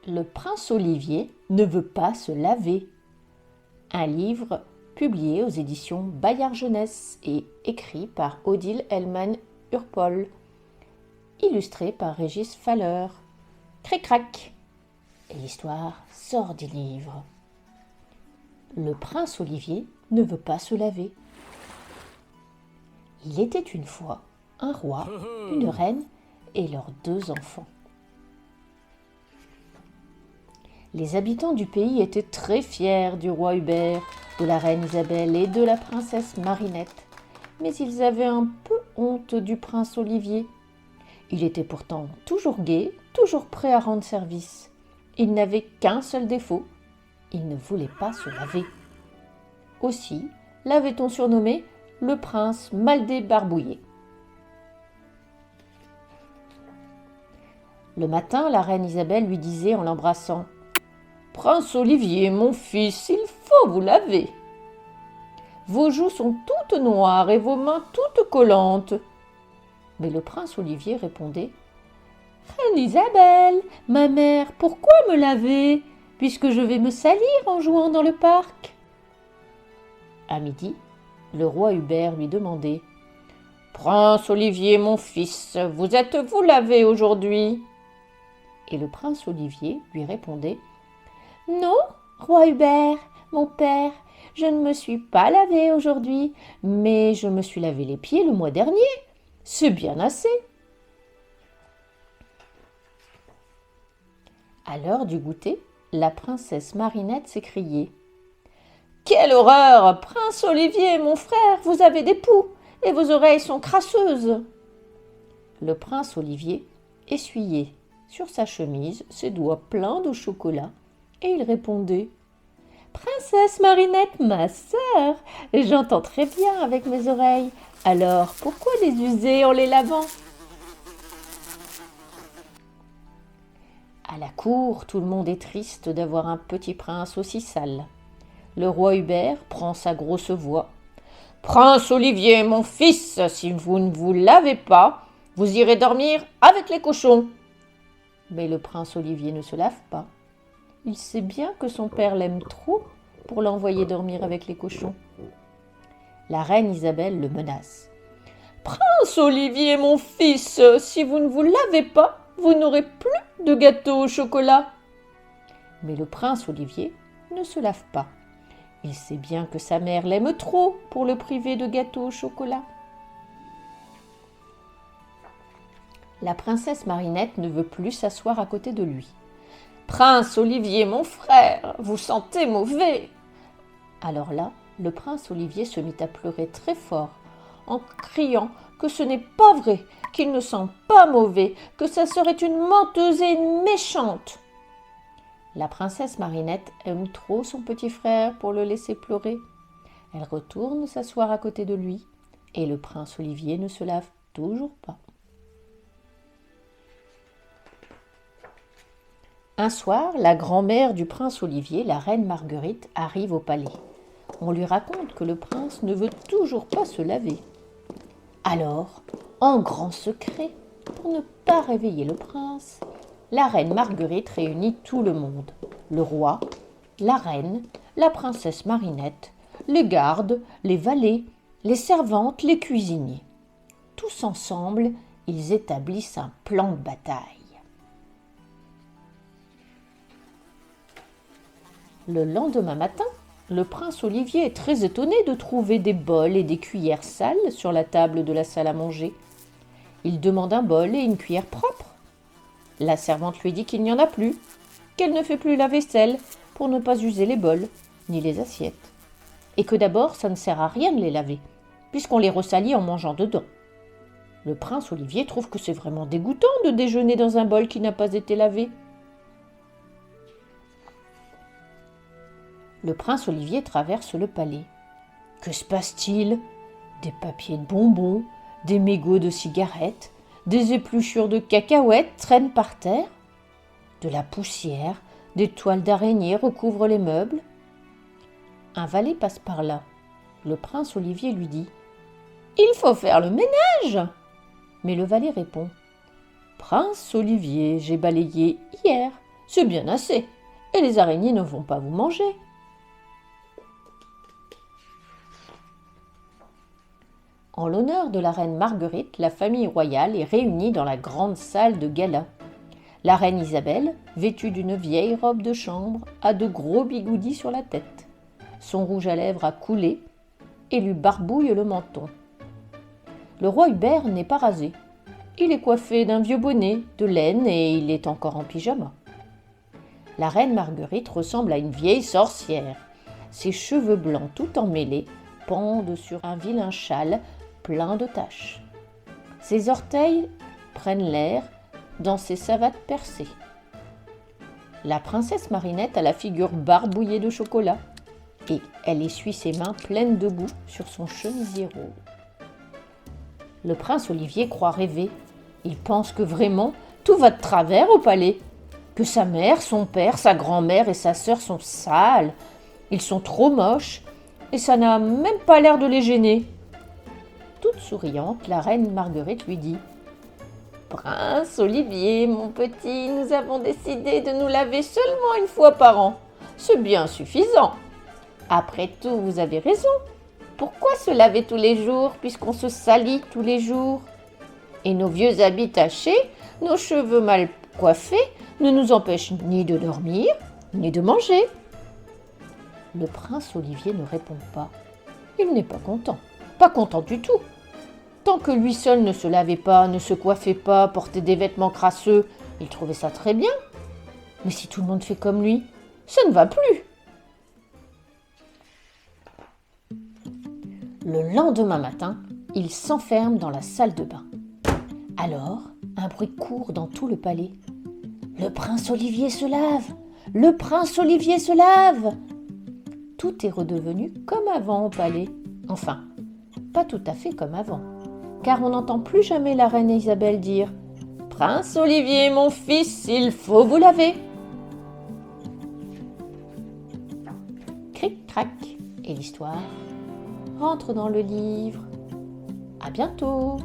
Le prince Olivier ne veut pas se laver. Un livre publié aux éditions Bayard Jeunesse et écrit par Odile Hellman-Urpol, illustré par Régis Faller. Cric-crac. Et l'histoire sort du livre. Le prince Olivier ne veut pas se laver. Il était une fois un roi, une reine et leurs 2 enfants. Les habitants du pays étaient très fiers du roi Hubert, de la reine Isabelle et de la princesse Marinette, mais ils avaient un peu honte du prince Olivier. Il était pourtant toujours gai, toujours prêt à rendre service. Il n'avait qu'un seul défaut, il ne voulait pas se laver. Aussi l'avait-on surnommé le prince mal débarbouillé. Le matin, la reine Isabelle lui disait en l'embrassant « Prince Olivier, mon fils, il faut vous laver. Vos joues sont toutes noires et vos mains toutes collantes. » Mais le prince Olivier répondait « Reine Isabelle, ma mère, pourquoi me laver, puisque je vais me salir en jouant dans le parc ?» À midi, le roi Hubert lui demandait « Prince Olivier, mon fils, vous êtes-vous lavé aujourd'hui ?» Et le prince Olivier lui répondait « Non, roi Hubert, mon père, je ne me suis pas lavé aujourd'hui, mais je me suis lavé les pieds le mois dernier. C'est bien assez. » À l'heure du goûter, la princesse Marinette s'écriait « Quelle horreur, prince Olivier, mon frère, vous avez des poux et vos oreilles sont crasseuses. » Le prince Olivier essuyait sur sa chemise ses doigts pleins de chocolat et il répondait « Princesse Marinette, ma sœur, j'entends très bien avec mes oreilles, alors pourquoi les user en les lavant ?» À la cour, tout le monde est triste d'avoir un petit prince aussi sale. Le roi Hubert prend sa grosse voix. « Prince Olivier, mon fils, si vous ne vous lavez pas, vous irez dormir avec les cochons. » Mais le prince Olivier ne se lave pas. Il sait bien que son père l'aime trop pour l'envoyer dormir avec les cochons. La reine Isabelle le menace. « Prince Olivier, mon fils, si vous ne vous lavez pas, vous n'aurez plus de gâteau au chocolat. » Mais le prince Olivier ne se lave pas. Il sait bien que sa mère l'aime trop pour le priver de gâteau au chocolat. La princesse Marinette ne veut plus s'asseoir à côté de lui. « Prince Olivier, mon frère, vous sentez mauvais. » Alors là, le prince Olivier se mit à pleurer très fort, en criant que ce n'est pas vrai, qu'il ne sent pas mauvais, que sa sœur est une menteuse et une méchante. La princesse Marinette aime trop son petit frère pour le laisser pleurer. Elle retourne s'asseoir à côté de lui, et le prince Olivier ne se lave toujours pas. Un soir, la grand-mère du prince Olivier, la reine Marguerite, arrive au palais. On lui raconte que le prince ne veut toujours pas se laver. Alors, en grand secret, pour ne pas réveiller le prince, la reine Marguerite réunit tout le monde. Le roi, la reine, la princesse Marinette, les gardes, les valets, les servantes, les cuisiniers. Tous ensemble, ils établissent un plan de bataille. Le lendemain matin, le prince Olivier est très étonné de trouver des bols et des cuillères sales sur la table de la salle à manger. Il demande un bol et une cuillère propre. La servante lui dit qu'il n'y en a plus, qu'elle ne fait plus la vaisselle pour ne pas user les bols ni les assiettes, et que d'abord ça ne sert à rien de les laver, puisqu'on les ressalit en mangeant dedans. Le prince Olivier trouve que c'est vraiment dégoûtant de déjeuner dans un bol qui n'a pas été lavé. Le prince Olivier traverse le palais. Que se passe-t-il? Des papiers de bonbons, des mégots de cigarettes, des épluchures de cacahuètes traînent par terre. De la poussière, des toiles d'araignée recouvrent les meubles. Un valet passe par là. Le prince Olivier lui dit « Il faut faire le ménage !» Mais le valet répond « Prince Olivier, j'ai balayé hier C'est bien assez, et les araignées ne vont pas vous manger. » En l'honneur de la reine Marguerite, la famille royale est réunie dans la grande salle de gala. La reine Isabelle, vêtue d'une vieille robe de chambre, a de gros bigoudis sur la tête. Son rouge à lèvres a coulé et lui barbouille le menton. Le roi Hubert n'est pas rasé. Il est coiffé d'un vieux bonnet de laine et il est encore en pyjama. La reine Marguerite ressemble à une vieille sorcière. Ses cheveux blancs tout emmêlés pendent sur un vilain châle plein de taches. Ses orteils prennent l'air dans ses savates percées. La princesse Marinette a la figure barbouillée de chocolat et elle essuie ses mains pleines de boue sur son chemisier rose. Le prince Olivier croit rêver. Il pense que vraiment tout va de travers au palais, que sa mère, son père, sa grand-mère et sa sœur sont sales. Ils sont trop moches et ça n'a même pas l'air de les gêner. Toute souriante, la reine Marguerite lui dit « Prince Olivier, mon petit, nous avons décidé de nous laver seulement une fois par an. C'est bien suffisant. Après tout, vous avez raison. Pourquoi se laver tous les jours puisqu'on se salit tous les jours? Et nos vieux habits tachés, nos cheveux mal coiffés ne nous empêchent ni de dormir, ni de manger. » Le prince Olivier ne répond pas. Il n'est pas content. Pas content du tout. Tant que lui seul ne se lavait pas, ne se coiffait pas, portait des vêtements crasseux, il trouvait ça très bien. Mais si tout le monde fait comme lui, ça ne va plus. Le lendemain matin, il s'enferme dans la salle de bain. Alors, un bruit court dans tout le palais. « Le prince Olivier se lave! Le prince Olivier se lave !» Tout est redevenu comme avant au palais. Enfin, pas tout à fait comme avant, car on n'entend plus jamais la reine Isabelle dire « Prince Olivier, mon fils, il faut vous laver !» Cric-crac, et l'histoire rentre dans le livre. À bientôt!